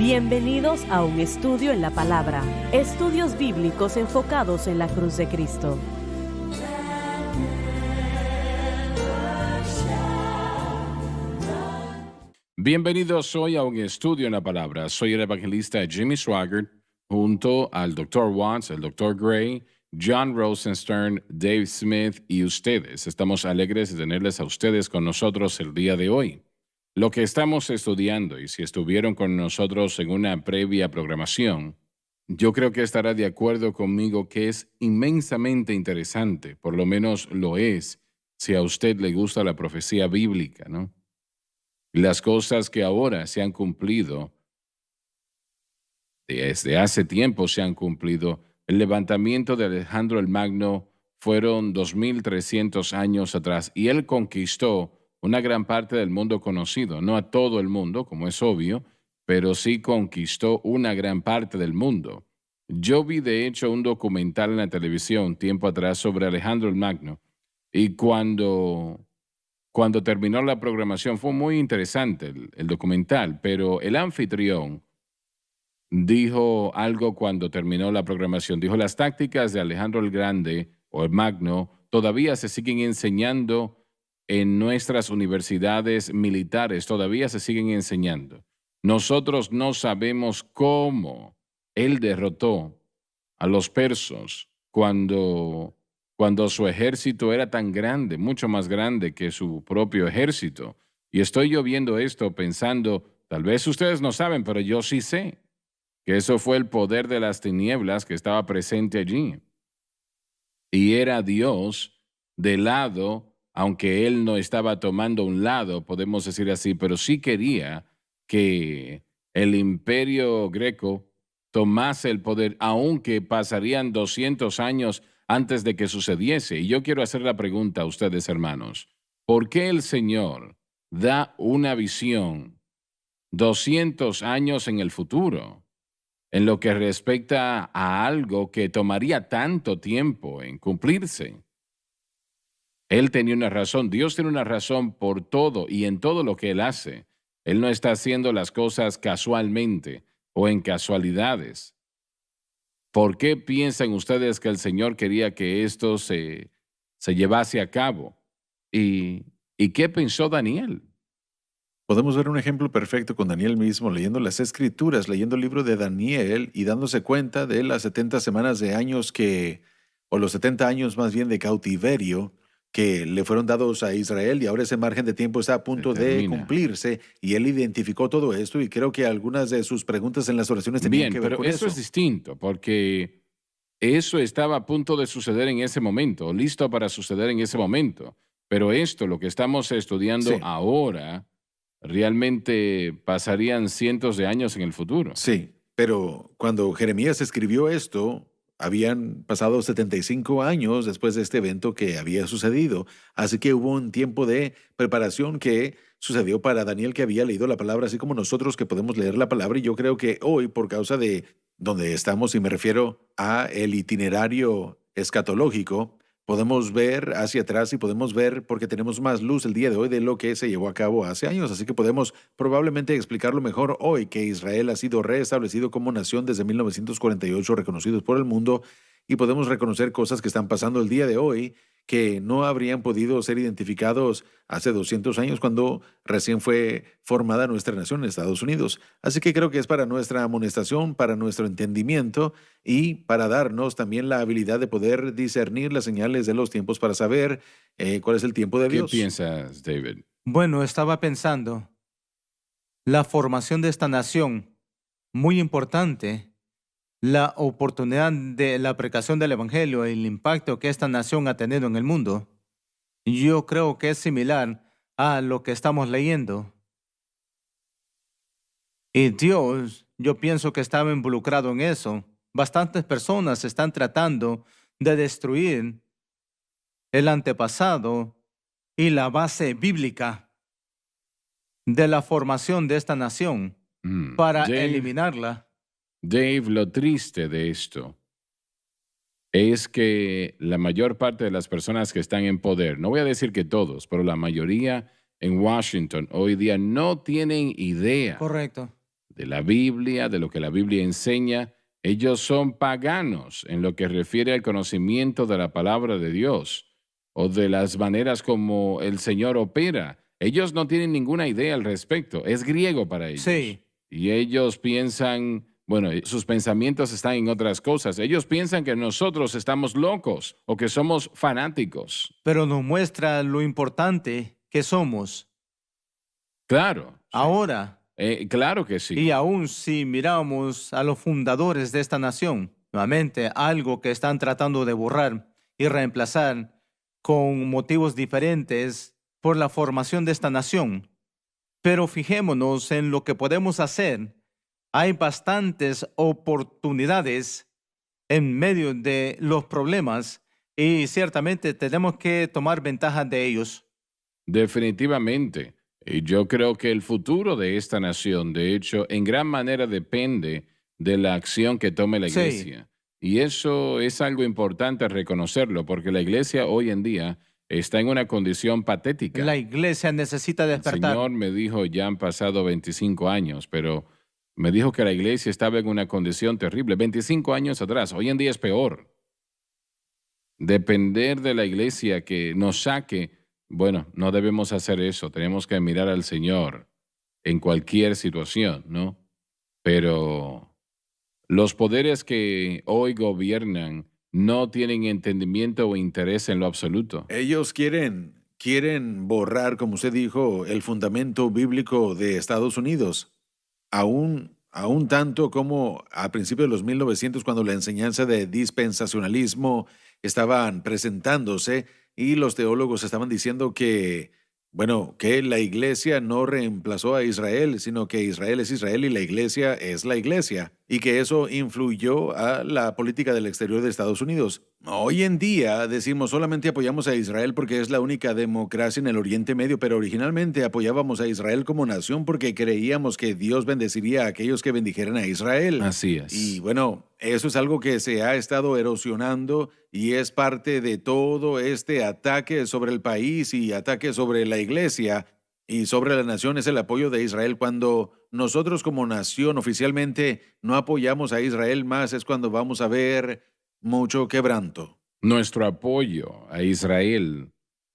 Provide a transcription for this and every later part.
Bienvenidos a un estudio en la palabra. Estudios bíblicos enfocados en la cruz de Cristo. Bienvenidos hoy a un estudio en la palabra. Soy el evangelista Jimmy Swaggart, junto al Dr. Watts, el Dr. Gray, John Rosenstern, Dave Smith y ustedes. Estamos alegres de tenerles a ustedes con nosotros el día de hoy. Lo que estamos estudiando, y si estuvieron con nosotros en una previa programación, yo creo que estará de acuerdo conmigo que es inmensamente interesante, por lo menos lo es, si a usted le gusta la profecía bíblica, ¿no? Las cosas que ahora se han cumplido, desde hace tiempo se han cumplido. El levantamiento de Alejandro el Magno fueron 2300 años atrás y él conquistó una gran parte del mundo conocido, no a todo el mundo, como es obvio, pero sí conquistó una gran parte del mundo. Yo vi de hecho un documental en la televisión tiempo atrás sobre Alejandro el Magno y cuando terminó la programación fue muy interesante el documental, pero el anfitrión dijo algo cuando terminó la programación. Dijo, las tácticas de Alejandro el Grande o el Magno todavía se siguen enseñando en nuestras universidades militares, todavía se siguen enseñando. Nosotros no sabemos cómo él derrotó a los persas cuando su ejército era tan grande, mucho más grande que su propio ejército. Y estoy yo viendo esto pensando, tal vez ustedes no saben, pero yo sí sé que eso fue el poder de las tinieblas que estaba presente allí. Y era Dios de lado, aunque él no estaba tomando un lado, podemos decir así, pero sí quería que el imperio greco tomase el poder, aunque pasarían 200 años antes de que sucediese. Y yo quiero hacer la pregunta a ustedes, hermanos, ¿por qué el Señor da una visión 200 años en el futuro, en lo que respecta a algo que tomaría tanto tiempo en cumplirse? Él tenía una razón, Dios tiene una razón por todo y en todo lo que Él hace. Él no está haciendo las cosas casualmente o en casualidades. ¿Por qué piensan ustedes que el Señor quería que esto se llevase a cabo? ¿Y qué pensó Daniel? Podemos ver un ejemplo perfecto con Daniel mismo, leyendo las Escrituras, leyendo el libro de Daniel y dándose cuenta de las 70 semanas de años o los 70 años más bien de cautiverio que le fueron dados a Israel y ahora ese margen de tiempo está a punto de cumplirse y él identificó todo esto y creo que algunas de sus preguntas en las oraciones tenían Bien, que ver pero con eso es distinto porque eso estaba a punto de suceder en ese momento, listo para suceder en ese momento. Pero esto, lo que estamos estudiando Sí, ahora, realmente pasarían cientos de años en el futuro. sí, pero cuando Jeremías escribió esto, habían pasado 75 años después de este evento que había sucedido, así que hubo un tiempo de preparación que sucedió para Daniel que había leído la palabra, así como nosotros que podemos leer la palabra, y yo creo que hoy, por causa de donde estamos, y me refiero a el itinerario escatológico, podemos ver hacia atrás y podemos ver porque tenemos más luz el día de hoy de lo que se llevó a cabo hace años, así que podemos probablemente explicarlo mejor hoy que Israel ha sido reestablecido como nación desde 1948, reconocidos por el mundo, y podemos reconocer cosas que están pasando el día de hoy que no habrían podido ser identificados hace 200 años cuando recién fue formada nuestra nación, Estados Unidos. Así que creo que es para nuestra amonestación, para nuestro entendimiento y para darnos también la habilidad de poder discernir las señales de los tiempos para saber cuál es el tiempo de ¿Qué Dios. piensas, David? Bueno, estaba pensando, la formación de esta nación, muy importante, la oportunidad de la predicación del Evangelio y el impacto que esta nación ha tenido en el mundo, yo creo que es similar a lo que estamos leyendo. Y Dios, yo pienso que estaba involucrado en eso. Bastantes personas están tratando de destruir el antepasado y la base bíblica de la formación de esta nación para eliminarla. Dave, lo triste de esto es que la mayor parte de las personas que están en poder, no voy a decir que todos, pero la mayoría en Washington hoy día no tienen idea Correcto. de la Biblia, de lo que la Biblia enseña. Ellos son paganos en lo que refiere al conocimiento de la palabra de Dios o de las maneras como el Señor opera. Ellos no tienen ninguna idea al respecto. Es griego para ellos. Sí, Y ellos piensan, bueno, sus pensamientos están en otras cosas. Ellos piensan que nosotros estamos locos o que somos fanáticos. pero nos muestra lo importante que somos. Claro, sí. Ahora, Claro que sí. y aún si miramos a los fundadores de esta nación, nuevamente algo que están tratando de borrar y reemplazar con motivos diferentes por la formación de esta nación. Pero fijémonos en lo que podemos hacer. Hay bastantes oportunidades en medio de los problemas y ciertamente tenemos que tomar ventaja de ellos. Definitivamente. Y yo creo que el futuro de esta nación, de hecho, en gran manera depende de la acción que tome la Sí. iglesia. Y eso es algo importante reconocerlo, porque la iglesia hoy en día está en una condición patética. La iglesia necesita El despertar. Señor me dijo, ya han pasado 25 años, pero me dijo que la iglesia estaba en una condición terrible. 25 años atrás, hoy en día es peor. Depender de la iglesia que nos saque, bueno, no debemos hacer eso. Tenemos que mirar al Señor en cualquier situación, ¿no? Pero los poderes que hoy gobiernan no tienen entendimiento o interés en lo absoluto. Ellos quieren borrar, como usted dijo, el fundamento bíblico de Estados Unidos. Aún tanto como a principios de los 1900, cuando la enseñanza de dispensacionalismo estaban presentándose y los teólogos estaban diciendo que, bueno, que la iglesia no reemplazó a Israel, sino que Israel es Israel y la iglesia es la iglesia, y que eso influyó a la política del exterior de Estados Unidos. Hoy en día decimos solamente apoyamos a Israel porque es la única democracia en el Oriente Medio, pero originalmente apoyábamos a Israel como nación porque creíamos que Dios bendeciría a aquellos que bendijeran a Israel. Así es. Y bueno, eso es algo que se ha estado erosionando y es parte de todo este ataque sobre el país y ataque sobre la iglesia y sobre la nación. Es el apoyo de Israel. Cuando nosotros como nación oficialmente no apoyamos a Israel más, es cuando vamos a ver mucho quebranto. Nuestro apoyo a Israel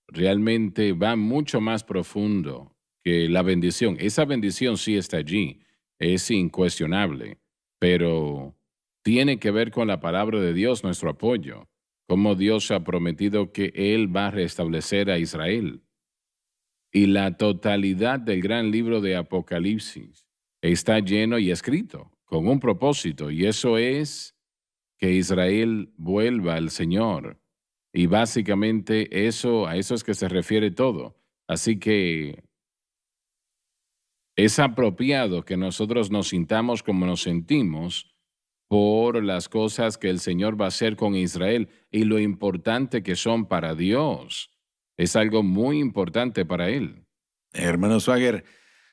realmente va mucho más profundo que la bendición. Esa bendición sí está allí, es incuestionable, pero tiene que ver con la palabra de Dios, nuestro apoyo, como Dios ha prometido que Él va a restablecer a Israel. Y la totalidad del gran libro de Apocalipsis está lleno y escrito con un propósito, y eso es que Israel vuelva al Señor. Y básicamente a eso es que se refiere todo. Así que es apropiado que nosotros nos sintamos como nos sentimos por las cosas que el Señor va a hacer con Israel y lo importante que son para Dios. Es algo muy importante para Él. Hermano Swagger,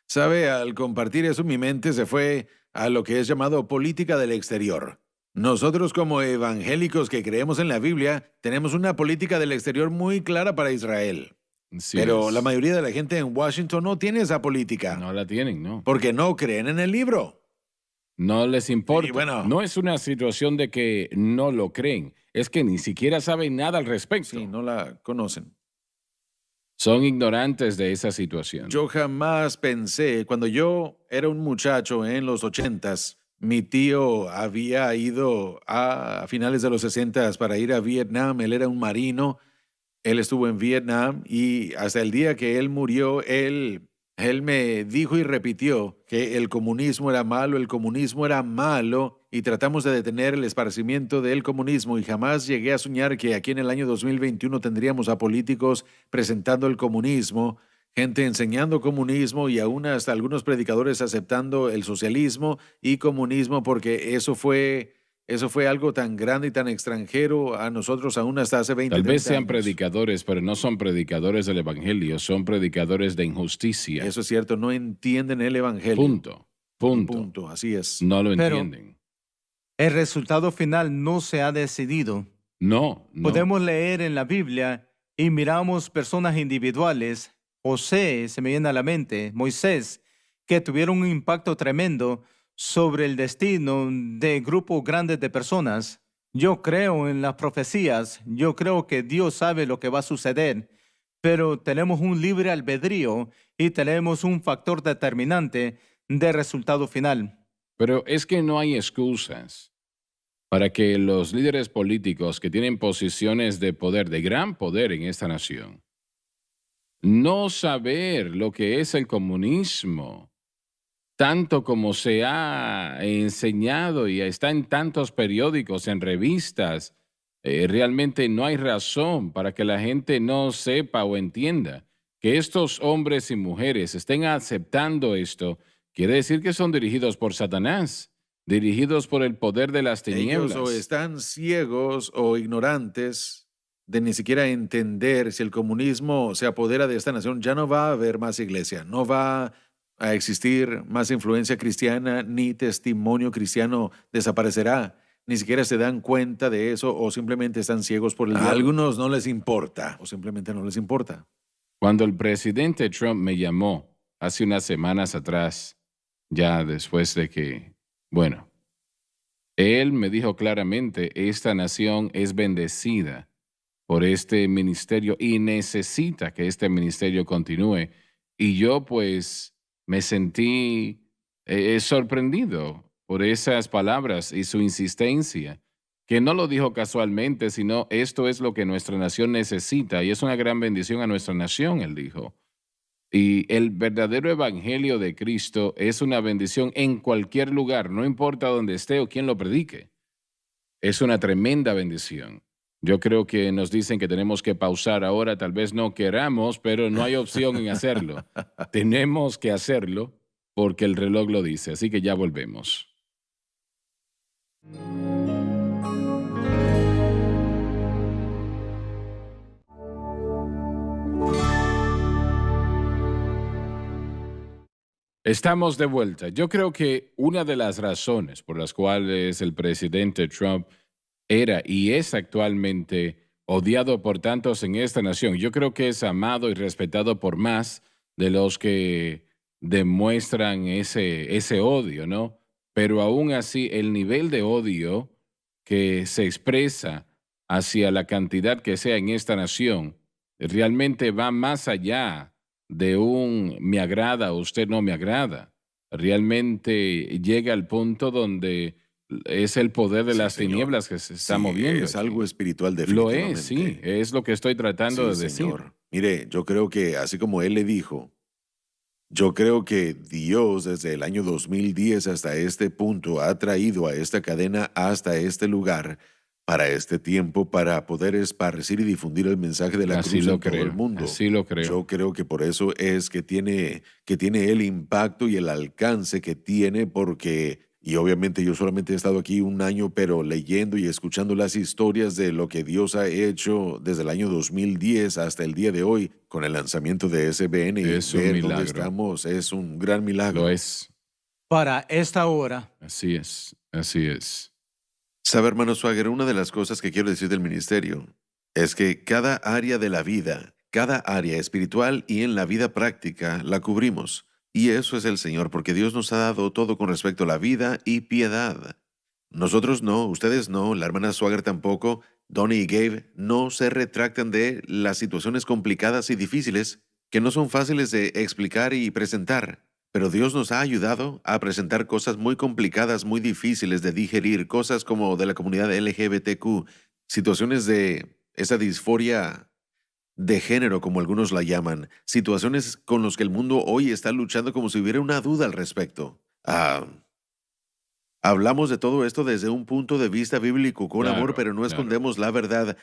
sabe, al compartir eso mi mente se fue a lo que es llamado política del exterior. Nosotros como evangélicos que creemos en la Biblia tenemos una política del exterior muy clara para Israel. Sí Pero es. la mayoría de la gente en Washington no tiene esa política No la tienen, ¿no? porque no creen en el libro. No les importa. Y bueno. No es una situación de que no lo creen, es que ni siquiera saben nada al respecto. Sí, no la conocen. Son ignorantes de esa situación. Yo jamás pensé, cuando yo era un muchacho en los 80s, mi tío había ido a finales de los 60s para ir a Vietnam. Él era un marino, él estuvo en Vietnam y hasta el día que él murió, él me dijo y repitió que el comunismo era malo y tratamos de detener el esparcimiento del comunismo y jamás llegué a soñar que aquí en el año 2021 tendríamos a políticos presentando el comunismo, gente enseñando comunismo y aún hasta algunos predicadores aceptando el socialismo y comunismo porque eso fue algo tan grande y tan extranjero a nosotros aún hasta hace 20 Tal vez 30 sean años. predicadores, pero no son predicadores del Evangelio, son predicadores de injusticia. Eso es cierto, no entienden el evangelio. Punto. Punto. Punto, así es. No lo Pero- entienden. El resultado final no se ha decidido. No, no. Podemos leer en la Biblia y miramos personas individuales, José se me viene a la mente, Moisés, que tuvieron un impacto tremendo sobre el destino de grupos grandes de personas. Yo creo en las profecías, yo creo que Dios sabe lo que va a suceder, pero tenemos un libre albedrío y tenemos un factor determinante de resultado final. Pero es que no hay excusas para que los líderes políticos que tienen posiciones de poder, de gran poder en esta nación, no saber lo que es el comunismo, tanto como se ha enseñado y está en tantos periódicos, en revistas, realmente no hay razón para que la gente no sepa o entienda que estos hombres y mujeres estén aceptando esto. Quiere decir que son dirigidos por Satanás, dirigidos por el poder de las Ellos o tinieblas. están ciegos o ignorantes de ni siquiera entender si el comunismo se apodera de esta nación, ya no va a haber más iglesia, no va a existir más influencia cristiana, ni testimonio cristiano desaparecerá. Ni siquiera se dan cuenta de eso o simplemente están ciegos por el A diablo. algunos no les importa o simplemente no les importa. Cuando el presidente Trump me llamó hace unas semanas atrás, ya después de que, bueno, él me dijo claramente, esta nación es bendecida por este ministerio y necesita que este ministerio continúe. Y yo pues me sentí sorprendido por esas palabras y su insistencia, que no lo dijo casualmente, sino esto es lo que nuestra nación necesita y es una gran bendición a nuestra nación, él dijo. Y el verdadero evangelio de Cristo es una bendición en cualquier lugar, no importa dónde esté o quién lo predique. Es una tremenda bendición. Yo creo que nos dicen que tenemos que pausar ahora, tal vez no queramos, pero no hay opción en hacerlo. Tenemos que hacerlo porque el reloj lo dice, así que ya volvemos. Estamos de vuelta. Yo creo que una de las razones por las cuales el presidente Trump era y es actualmente odiado por tantos en esta nación, yo creo que es amado y respetado por más de los que demuestran ese odio, ¿no? Pero aún así, el nivel de odio que se expresa hacia la cantidad que sea en esta nación realmente va más allá de un me agrada o usted no me agrada. Realmente llega al punto donde es el poder de Sí, las señor. tinieblas que se está Sí, moviendo es aquí. algo espiritual Lo definitivamente. es, sí, es lo que estoy tratando de Sí, decir. señor. Mire, yo creo que así como él le dijo, yo creo que Dios desde el año 2010 hasta este punto ha traído a esta cadena hasta este lugar para este tiempo para poder esparcir y difundir el mensaje de la Así cruz lo en todo el creo, mundo. así lo creo. Yo creo que por eso es que tiene el impacto y el alcance que tiene porque, y obviamente yo solamente he estado aquí un año, pero leyendo y escuchando las historias de lo que Dios ha hecho desde el año 2010 hasta el día de hoy con el lanzamiento de SBN y Es un ver dónde milagro. estamos, es un gran milagro. Lo es, Para esta hora, así es, así es. Sabe, hermano Swagger, una de las cosas que quiero decir del ministerio es que cada área de la vida, cada área espiritual y en la vida práctica la cubrimos. Y eso es el Señor, porque Dios nos ha dado todo con respecto a la vida y piedad. Nosotros no, ustedes no, la hermana Swagger tampoco, Donnie y Gabe no se retractan de las situaciones complicadas y difíciles que no son fáciles de explicar y presentar. Pero Dios nos ha ayudado a presentar cosas muy complicadas, muy difíciles de digerir, cosas como de la comunidad LGBTQ, situaciones de esa disforia de género, como algunos la llaman, situaciones con las que el mundo hoy está luchando como si hubiera una duda al respecto. Hablamos de todo esto desde un punto de vista bíblico con Claro, amor, pero no claro. escondemos la verdad.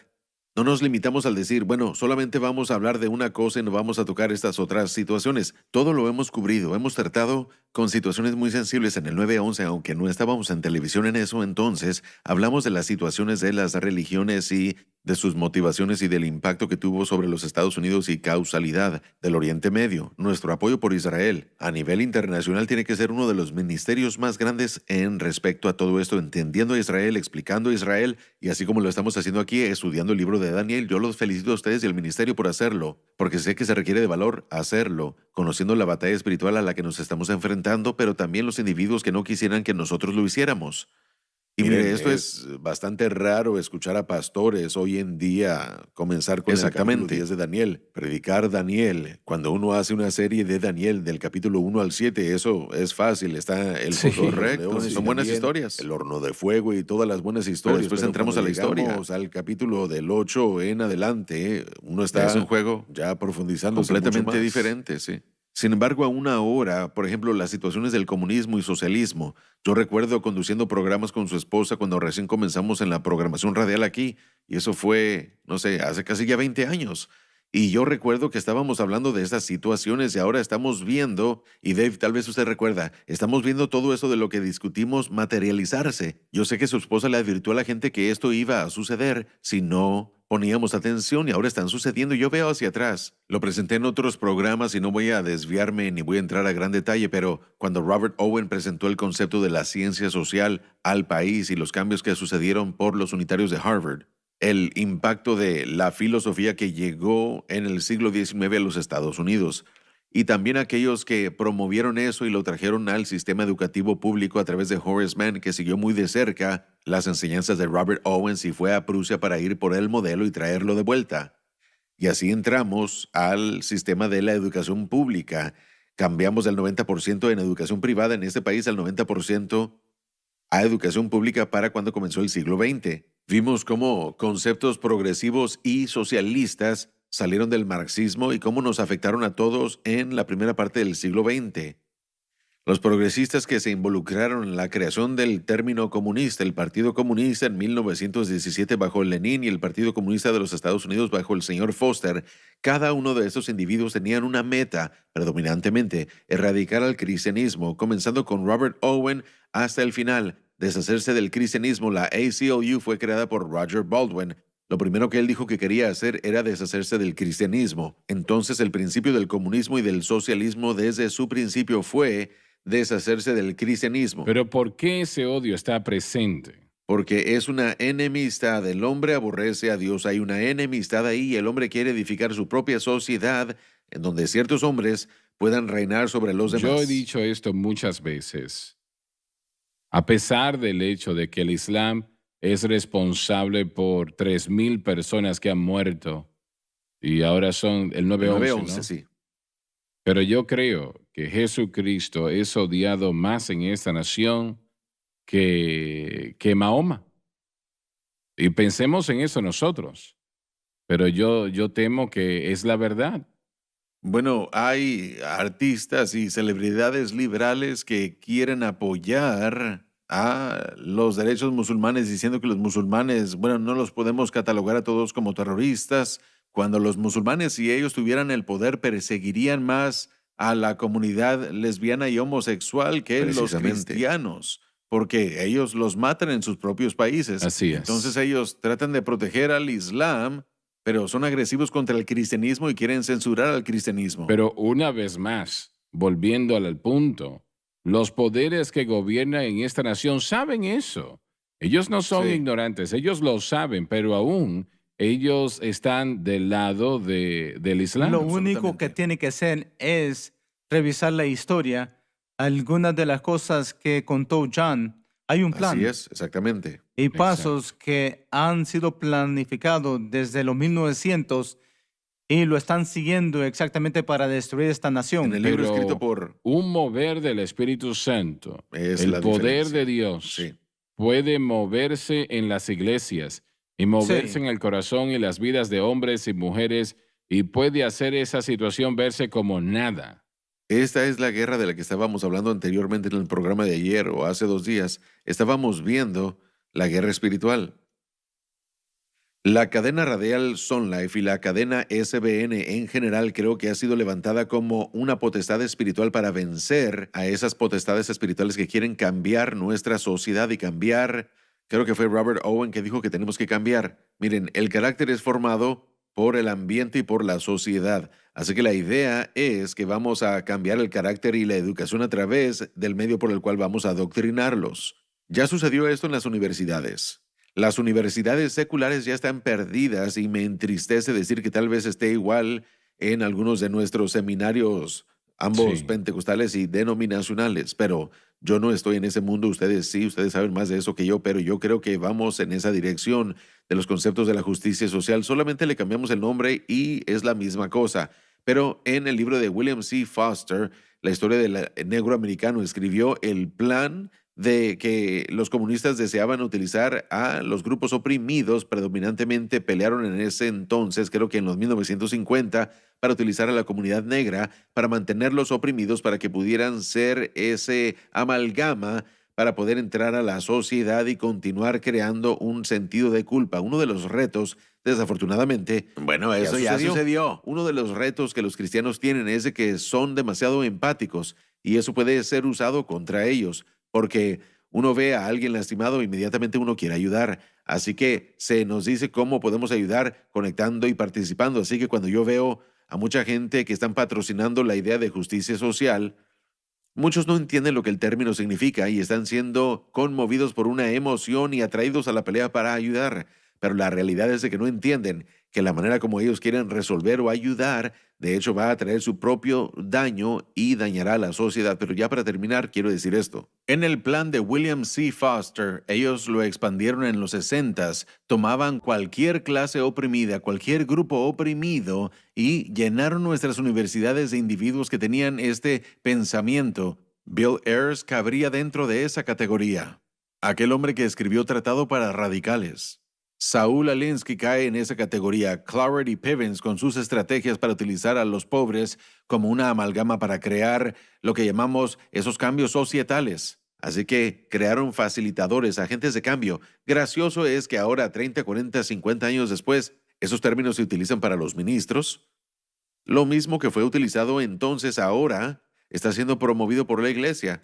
No nos limitamos al decir, bueno, solamente vamos a hablar de una cosa y no vamos a tocar estas otras situaciones. Todo lo hemos cubrido. Hemos tratado con situaciones muy sensibles en el 911, aunque no estábamos en televisión en eso entonces. Hablamos de las situaciones de las religiones y de sus motivaciones y del impacto que tuvo sobre los Estados Unidos y causalidad del Oriente Medio. Nuestro apoyo por Israel a nivel internacional tiene que ser uno de los ministerios más grandes en respecto a todo esto, entendiendo a Israel, explicando a Israel, y así como lo estamos haciendo aquí, estudiando el libro de Daniel. Yo los felicito a ustedes y al ministerio por hacerlo, porque sé que se requiere de valor hacerlo, conociendo la batalla espiritual a la que nos estamos enfrentando enfrentando, pero también los individuos que no quisieran que nosotros lo hiciéramos. Y mire, Miren, esto es bastante raro escuchar a pastores hoy en día comenzar con el capítulo 10 de Daniel, predicar Daniel. Cuando uno hace una serie de Daniel del capítulo 1 al 7, eso es fácil, está el Sí, correcto, y son buenas también historias. el horno de fuego y todas las buenas Pero historias. después pero entramos a cuando la historia, llegamos al capítulo del 8 en adelante, uno está es un juego ya profundizando completamente completamente diferente. diferente, sí. Sin embargo, aún ahora, por ejemplo, las situaciones del comunismo y socialismo, yo recuerdo conduciendo programas con su esposa cuando recién comenzamos en la programación radial aquí, y eso fue, no sé, hace casi ya 20 años. Y yo recuerdo que estábamos hablando de estas situaciones y ahora estamos viendo, y Dave, tal vez usted recuerda, estamos viendo todo eso de lo que discutimos materializarse. Yo sé que su esposa le advirtió a la gente que esto iba a suceder si no poníamos atención y ahora están sucediendo. Yo veo hacia atrás. Lo presenté en otros programas y no voy a desviarme ni voy a entrar a gran detalle, pero cuando Robert Owen presentó el concepto de la ciencia social al país y los cambios que sucedieron por los unitarios de Harvard, el impacto de la filosofía que llegó en el siglo XIX a los Estados Unidos, y también aquellos que promovieron eso y lo trajeron al sistema educativo público a través de Horace Mann, que siguió muy de cerca las enseñanzas de Robert Owens y fue a Prusia para ir por el modelo y traerlo de vuelta. Y así entramos al sistema de la educación pública. Cambiamos del 90% en educación privada en este país al 90% a educación pública para cuando comenzó el siglo XX. Vimos cómo conceptos progresivos y socialistas salieron del marxismo y cómo nos afectaron a todos en la primera parte del siglo XX. Los progresistas que se involucraron en la creación del término comunista, el Partido Comunista en 1917 bajo Lenin y el Partido Comunista de los Estados Unidos bajo el señor Foster, cada uno de estos individuos tenían una meta, predominantemente, erradicar al cristianismo, comenzando con Robert Owen hasta el final, deshacerse del cristianismo. La ACLU fue creada por Roger Baldwin. Lo primero que él dijo que quería hacer era deshacerse del cristianismo. Entonces el principio del comunismo y del socialismo desde su principio fue deshacerse del cristianismo. Pero ¿por qué ese odio está presente? Porque es una enemistad. El hombre aborrece a Dios. Hay una enemistad ahí y el hombre quiere edificar su propia sociedad en donde ciertos hombres puedan reinar sobre los demás. Yo he dicho esto muchas veces. A pesar del hecho de que el Islam es responsable por 3,000 personas que han muerto y ahora son el 9/11, ¿no? Sí. Pero yo creo que Jesucristo es odiado más en esta nación que Mahoma. Y pensemos en eso nosotros. Pero yo temo que es la verdad. Bueno, hay artistas y celebridades liberales que quieren apoyar a los derechos musulmanes diciendo que los musulmanes, bueno, no los podemos catalogar a todos como terroristas. Cuando los musulmanes, si ellos tuvieran el poder, perseguirían más a la comunidad lesbiana y homosexual que los Precisamente. cristianos, porque ellos los matan en sus propios países. Así es. Entonces ellos tratan de proteger al Islam, pero son agresivos contra el cristianismo y quieren censurar al cristianismo. Pero una vez más, volviendo al punto, los poderes que gobiernan en esta nación saben eso. Ellos no son Sí. ignorantes, ellos lo saben, pero aún ellos están del lado del Islam. Lo único que absolutamente. tiene que hacer es revisar la historia. Algunas de las cosas que contó John, hay un plan Así es, exactamente. y pasos que han sido planificados desde los 1900 y lo están siguiendo exactamente para destruir esta nación. En el libro Pero escrito por... un mover del Espíritu Santo, Es el la poder diferencia. de Dios, Sí. puede moverse en las iglesias y moverse Sí. en el corazón y las vidas de hombres y mujeres y puede hacer esa situación verse como nada. Esta es la guerra de la que estábamos hablando anteriormente en el programa de ayer o hace 2 días. Estábamos viendo la guerra espiritual. La cadena radial Sun Life y la cadena SBN en general creo que ha sido levantada como una potestad espiritual para vencer a esas potestades espirituales que quieren cambiar nuestra sociedad y cambiar. Creo que fue Robert Owen que dijo que tenemos que cambiar. Miren, el carácter es formado por el ambiente y por la sociedad. Así que la idea es que vamos a cambiar el carácter y la educación a través del medio por el cual vamos a adoctrinarlos. Ya sucedió esto en las universidades. Las universidades seculares ya están perdidas y me entristece decir que tal vez esté igual en algunos de nuestros seminarios ambos Sí. pentecostales y denominacionales, pero yo no estoy en ese mundo, ustedes sí, ustedes saben más de eso que yo, pero yo creo que vamos en esa dirección de los conceptos de la justicia social, solamente le cambiamos el nombre y es la misma cosa. Pero en el libro de William C. Foster, la historia del negro americano, escribió el plan de que los comunistas deseaban utilizar a los grupos oprimidos, predominantemente pelearon en ese entonces, creo que en los 1950, para utilizar a la comunidad negra, para mantenerlos oprimidos, para que pudieran ser ese amalgama para poder entrar a la sociedad y continuar creando un sentido de culpa. Uno de los retos, desafortunadamente, bueno, eso ya sucedió. Uno de los retos que los cristianos tienen es de que son demasiado empáticos y eso puede ser usado contra ellos, porque uno ve a alguien lastimado, inmediatamente uno quiere ayudar. Así que se nos dice cómo podemos ayudar conectando y participando. Así que cuando yo veo a mucha gente que están patrocinando la idea de justicia social, muchos no entienden lo que el término significa y están siendo conmovidos por una emoción y atraídos a la pelea para ayudar. Pero la realidad es de que no entienden que la manera como ellos quieren resolver o ayudar, de hecho, va a traer su propio daño y dañará a la sociedad. Pero ya para terminar, quiero decir esto. En el plan de William C. Foster, ellos lo expandieron en los 60s, tomaban cualquier clase oprimida, cualquier grupo oprimido y llenaron nuestras universidades de individuos que tenían este pensamiento. Bill Ayers cabría dentro de esa categoría. Aquel hombre que escribió Tratado para Radicales. Saúl Alinsky cae en esa categoría. Clarity Pivens con sus estrategias para utilizar a los pobres como una amalgama para crear lo que llamamos esos cambios societales. Así que crearon facilitadores, agentes de cambio. Gracioso es que ahora, 30, 40, 50 años después, esos términos se utilizan para los ministros. Lo mismo que fue utilizado entonces ahora está siendo promovido por la iglesia.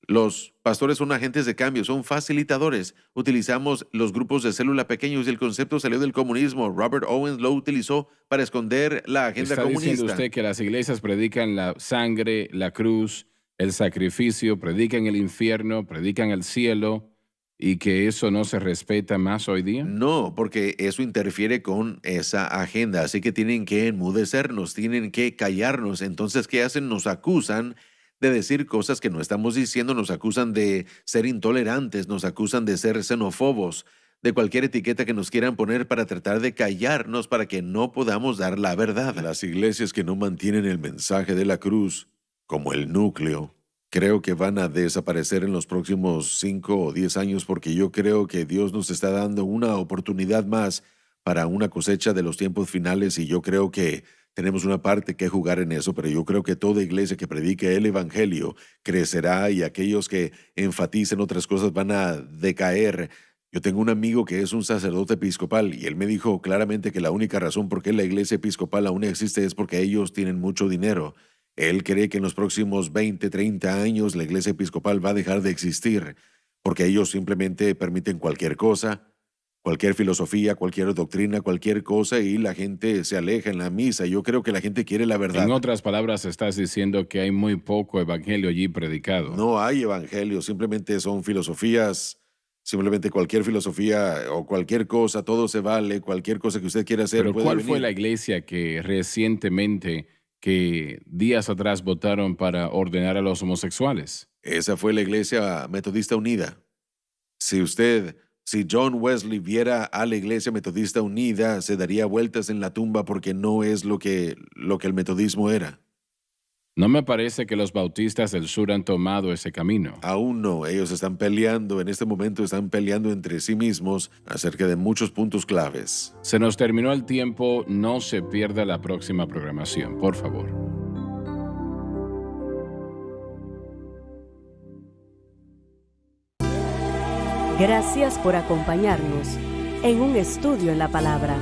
Los pastores son agentes de cambio, son facilitadores. Utilizamos los grupos de célula pequeños y el concepto salió del comunismo. Robert Owens lo utilizó para esconder la agenda Está comunista. diciendo usted que las iglesias predican la sangre, la cruz, el sacrificio, predican el infierno, predican el cielo y que eso no se respeta más hoy día. No, porque eso interfiere con esa agenda. Así que tienen que enmudecernos, tienen que callarnos. Entonces, ¿qué hacen? Nos acusan de decir cosas que no estamos diciendo, nos acusan de ser intolerantes, nos acusan de ser xenófobos, de cualquier etiqueta que nos quieran poner para tratar de callarnos para que no podamos dar la verdad. Las iglesias que no mantienen el mensaje de la cruz como el núcleo, creo que van a desaparecer en los próximos 5 o 10 años porque yo creo que Dios nos está dando una oportunidad más para una cosecha de los tiempos finales y yo creo que tenemos una parte que jugar en eso, pero yo creo que toda iglesia que predique el evangelio crecerá y aquellos que enfaticen otras cosas van a decaer. Yo tengo un amigo que es un sacerdote episcopal y él me dijo claramente que la única razón por qué la iglesia episcopal aún existe es porque ellos tienen mucho dinero. Él cree que en los próximos 20, 30 años la iglesia episcopal va a dejar de existir porque ellos simplemente permiten cualquier cosa, cualquier filosofía, cualquier doctrina, cualquier cosa y la gente se aleja en la misa. Yo creo que la gente quiere la verdad. En otras palabras, estás diciendo que hay muy poco evangelio allí predicado. No hay evangelio, simplemente son filosofías, simplemente cualquier filosofía o cualquier cosa, todo se vale, cualquier cosa que usted quiera hacer. Pero puede ¿cuál venir. fue la iglesia que recientemente, que días atrás votaron para ordenar a los homosexuales? Esa fue la Iglesia Metodista Unida. Si John Wesley viera a la Iglesia Metodista Unida, se daría vueltas en la tumba porque no es lo que el metodismo era. No me parece que los bautistas del sur han tomado ese camino. Aún no, ellos están peleando, en este momento están peleando entre sí mismos acerca de muchos puntos claves. Se nos terminó el tiempo, no se pierda la próxima programación, por favor. Gracias por acompañarnos en un estudio en la palabra.